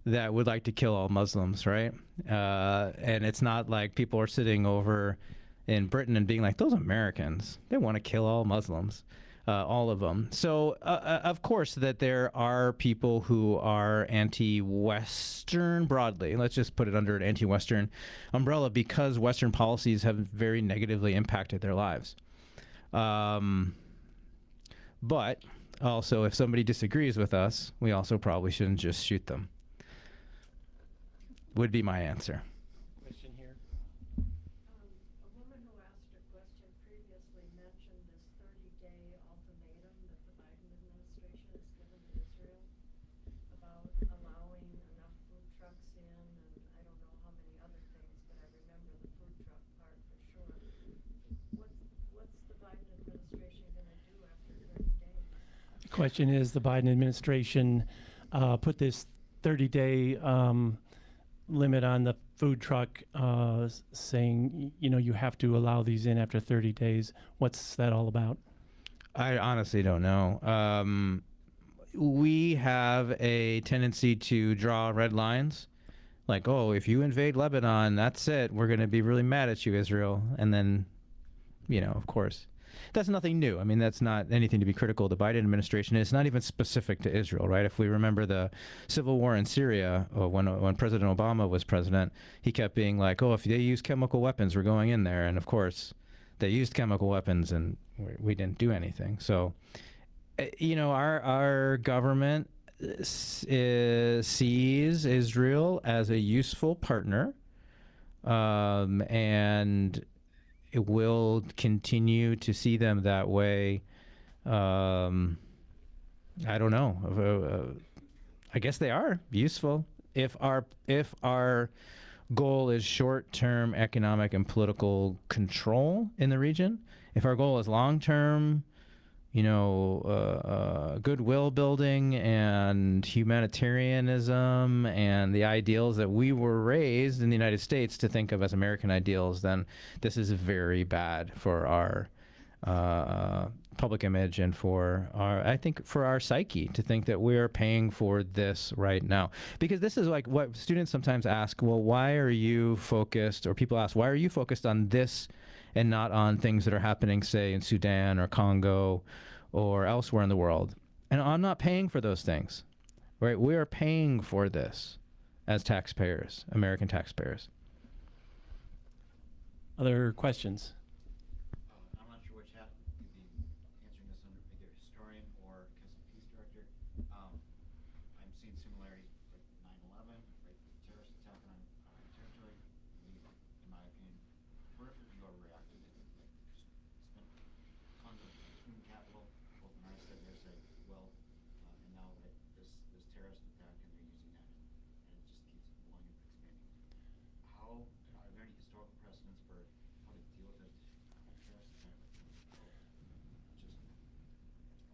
that would like to kill all Muslims, right? And it's not like people are sitting over in Britain and being like, those Americans, they want to kill all Muslims, all of them. So, of course, that there are people who are anti-Western broadly. Let's just put it under an anti-Western umbrella because Western policies have very negatively impacted their lives. But also, if somebody disagrees with us, we also probably shouldn't just shoot them. would be my answer. Question here. A woman who asked a question previously mentioned this 30-day ultimatum that the Biden administration has given to Israel about allowing enough food trucks in, and I don't know how many other things, but I remember the food truck part for sure. What's the Biden administration going to do after 30 days? The question is, the Biden administration put this 30-day limit on the food truck, saying, you have to allow these in after 30 days. What's that all about? I honestly don't know. We have a tendency to draw red lines. Like, oh, if you invade Lebanon, that's it. We're going to be really mad at you, Israel. And then, of course, that's nothing new. I mean, that's not anything to be critical of the Biden administration. It's not even specific to Israel, right? If we remember the civil war in Syria, when President Obama was president, he kept being like, oh, if they use chemical weapons, we're going in there. And of course, they used chemical weapons and we didn't do anything. So, our government sees Israel as a useful partner, and it will continue to see them that way. I don't know. I guess they are useful. If our goal is short-term economic and political control in the region, if our goal is long-term, goodwill building and humanitarianism and the ideals that we were raised in the United States to think of as American ideals, then this is very bad for our public image and for our psyche to think that we are paying for this right now. Because this is like what students sometimes ask, well, why are you focused, or people ask, why are you focused on this and not on things that are happening, say, in Sudan or Congo or elsewhere in the world? And I'm not paying for those things, right? We are paying for this as taxpayers, American taxpayers. Other questions? I'm not sure which hat you'd be answering this under, either historian or Kessel Peace Director. I'm seeing similarities with 9/11, right? The terrorist attack on territory. In my opinion, horrifically overreacted. Just spent tons of human capital, both on our side and their side, and now this terrorist attack, and they're using that, and it just keeps blowing and expanding. Are there any historical precedents for how to deal with it? Terrorist attack, just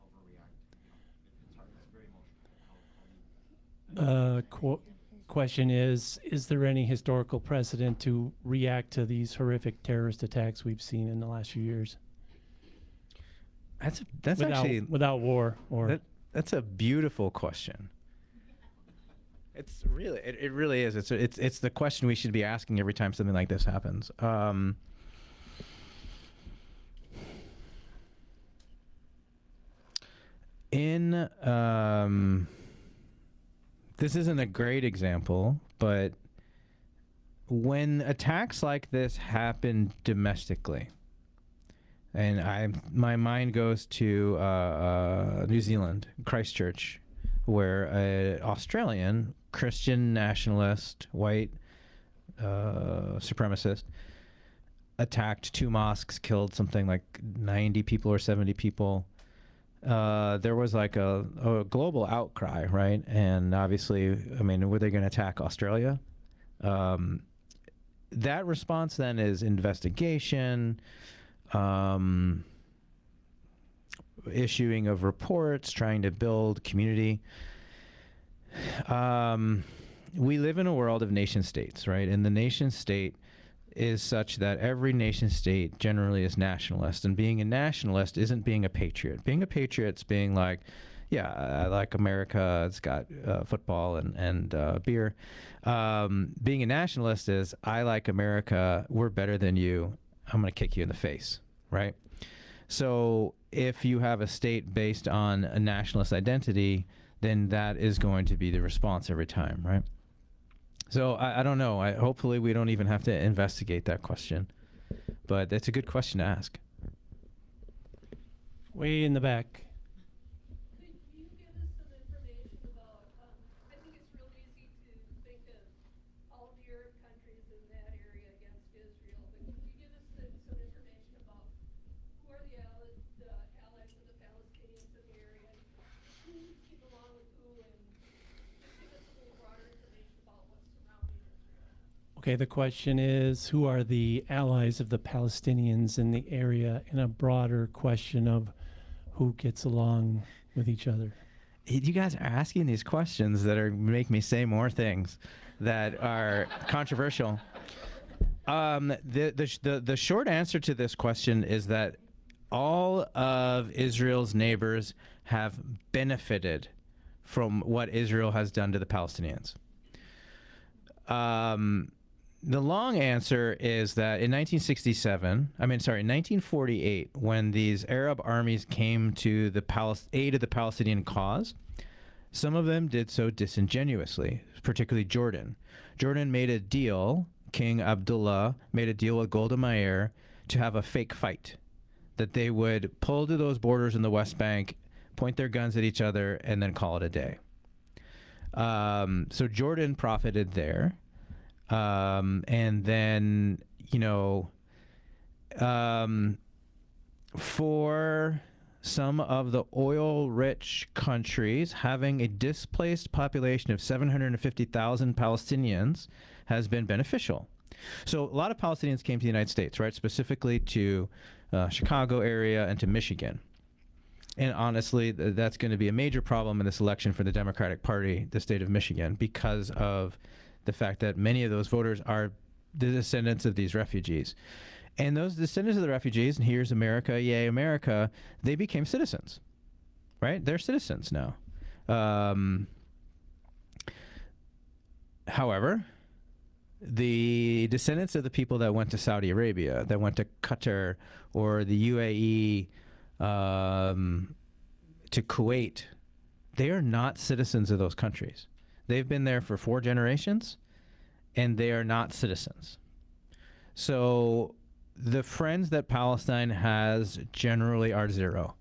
overreact. It's hard. It's very emotional. How do you? Question is there any historical precedent to react to these horrific terrorist attacks we've seen in the last few years? That's without war, or that's a beautiful question. It's really it really is. It's the question we should be asking every time something like this happens. This isn't a great example, but when attacks like this happen domestically, and my mind goes to New Zealand, Christchurch, where an Australian Christian nationalist, white supremacist attacked 2 mosques, killed something like 90 people or 70 people. There was like a global outcry, right? And obviously, I mean, were they going to attack Australia? That response then is investigation, issuing of reports, trying to build community. We live in a world of nation states, right? And the nation state is such that every nation state generally is nationalist, and being a nationalist isn't being a patriot. Being a patriot's being like, yeah, I like America, it's got football and beer. Being a nationalist is, I like America, we're better than you, I'm going to kick you in the face, right? So if you have a state based on a nationalist identity, then that is going to be the response every time, right? So I don't know. Hopefully we don't even have to investigate that question. But it's a good question to ask. way in the back? Could you give us some information about, I think it's real easy to think of all of Okay, the question is, who are the allies of the Palestinians in the area, and a broader question of who gets along with each other? You guys are asking these questions that are make me say more things that are controversial. The short answer to this question is that all of Israel's neighbors have benefited from what Israel has done to the Palestinians. The long answer is that in 1948, when these Arab armies came to the aid of the Palestinian cause, some of them did so disingenuously, particularly Jordan. Jordan made a deal, King Abdullah made a deal with Golda Meir to have a fake fight, that they would pull to those borders in the West Bank, point their guns at each other, and then call it a day. So Jordan profited there. And then, for some of the oil-rich countries, having a displaced population of 750,000 Palestinians has been beneficial. So a lot of Palestinians came to the United States, right? Specifically to Chicago area and to Michigan. And honestly, that's going to be a major problem in this election for the Democratic Party, the state of Michigan, because of the fact that many of those voters are the descendants of these refugees. And those descendants of the refugees, and here's America, yay America, they became citizens, right? They're citizens now. However, the descendants of the people that went to Saudi Arabia, that went to Qatar or the UAE, to Kuwait, they are not citizens of those countries. They've been there for 4 generations, and they are not citizens. So the friends that Palestine has generally are zero.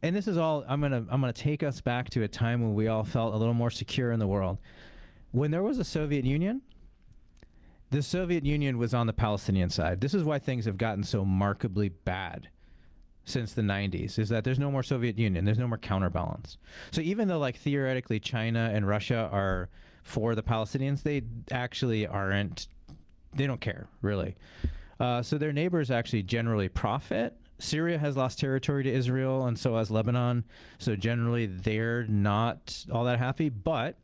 And this is all, I'm gonna take us back to a time when we all felt a little more secure in the world. When there was a Soviet Union, the Soviet Union was on the Palestinian side. This is why things have gotten so markedly bad since the 90s, is that there's no more Soviet Union. There's no more counterbalance. So even though, like, theoretically China and Russia are for the Palestinians, they actually aren't. They don't care, really. So their neighbors actually generally profit. Syria has lost territory to Israel, and so has Lebanon. So generally they're not all that happy, but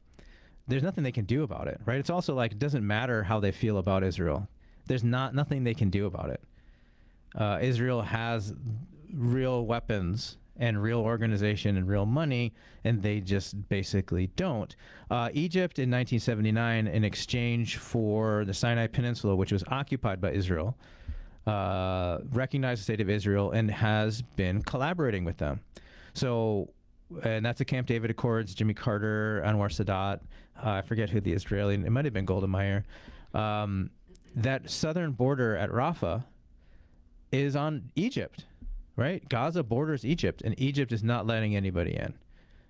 there's nothing they can do about it, right? It's also like, it doesn't matter how they feel about Israel. There's nothing they can do about it. Israel has real weapons and real organization and real money, and they just basically don't. Egypt in 1979, in exchange for the Sinai Peninsula, which was occupied by Israel, recognized the state of Israel and has been collaborating with them. So, and that's the Camp David Accords, Jimmy Carter, Anwar Sadat, I forget who the Israeli, it might have been Golda Meir. That southern border at Rafah is on Egypt, right? Gaza borders Egypt, and Egypt is not letting anybody in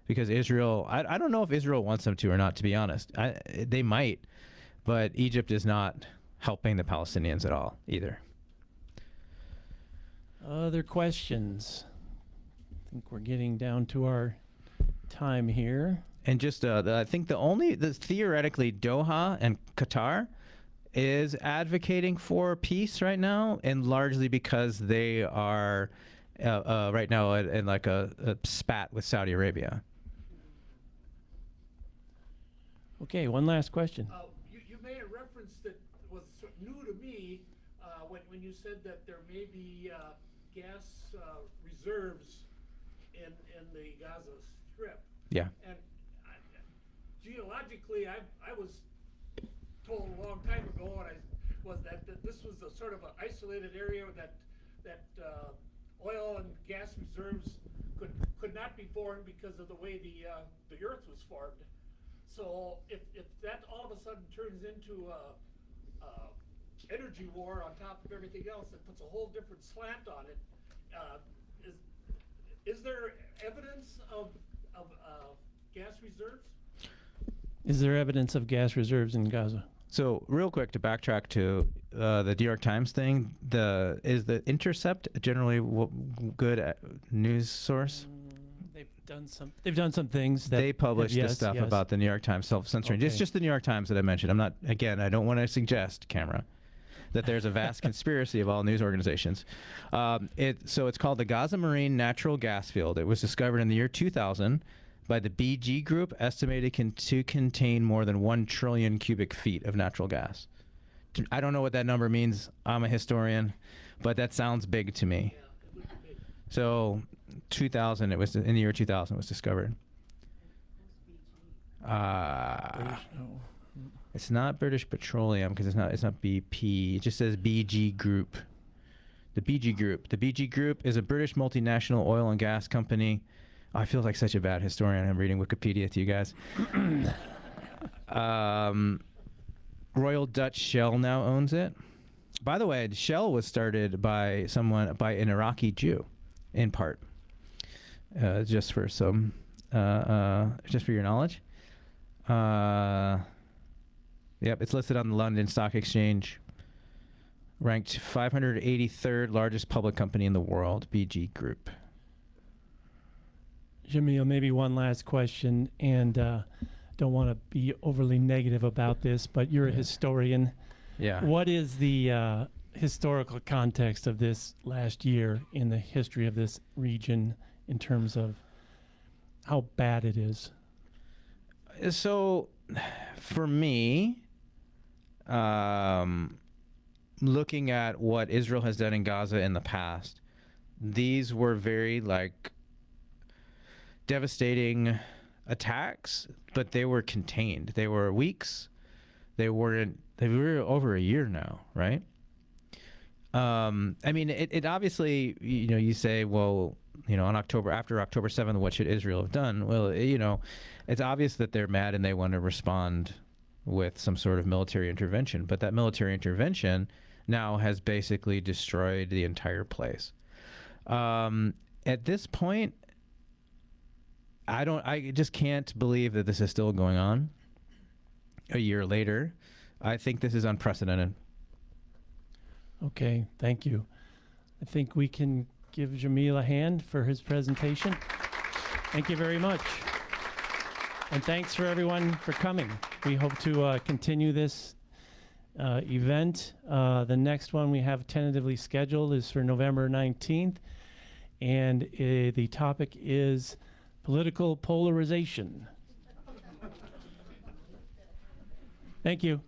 because Israel, I don't know if Israel wants them to or not, to be honest. They might, but Egypt is not helping the Palestinians at all either. Other questions? I think we're getting down to our time here. And just, I think theoretically Doha and Qatar is advocating for peace right now, and largely because they are right now in like a spat with Saudi Arabia. Okay, one last question. You made a reference that was new to me when you said that there may be gas reserves in the Gaza Strip. Yeah. And geologically, I was told a long time ago, and that this was a sort of an isolated area that oil and gas reserves could not be formed because of the way the Earth was formed. So if that all of a sudden turns into a energy war on top of everything else, that puts a whole different slant on it. Is there evidence of gas reserves? Is there evidence of gas reserves in Gaza? So real quick, to backtrack to the New York Times thing, is the Intercept generally good news source? They've done some things that They published this yes, stuff yes. about the New York Times self-censoring. It's Okay. just the New York Times that I mentioned. I'm not, again, I don't want to suggest, camera, that there's a vast conspiracy of all news organizations. So it's called the Gaza Marine Natural Gas Field. It was discovered in the year 2000 by the BG Group, estimated to contain more than 1 trillion cubic feet of natural gas. I don't know what that number means. I'm a historian, but that sounds big to me. So 2000, it was in the year 2000 it was discovered. It's not British Petroleum because it's not BP. It just says BG Group. The BG Group. The BG Group is a British multinational oil and gas company. Oh, I feel like such a bad historian. I'm reading Wikipedia to you guys. Royal Dutch Shell now owns it. By the way, Shell was started by an Iraqi Jew, in part. Just for your knowledge. Yep, it's listed on the London Stock Exchange. Ranked 583rd largest public company in the world, BG Group. Jameel, maybe one last question, and don't want to be overly negative about this, but you're a historian. Yeah. What is the historical context of this last year in the history of this region in terms of how bad it is? So, for me, looking at what Israel has done in Gaza in the past, these were very devastating attacks, but they were contained. They were weeks. They were over a year now, right? I mean, it obviously, you say, well, after October 7th, what should Israel have done? Well, it's obvious that they're mad and they want to respond with some sort of military intervention. But that military intervention now has basically destroyed the entire place. At this point, I just can't believe that this is still going on a year later. I think this is unprecedented. Okay, thank you. I think we can give Jameel a hand for his presentation. Thank you very much. And thanks for everyone for coming. We hope to continue this event. The next one we have tentatively scheduled is for November 19th. And the topic is political polarization. Thank you.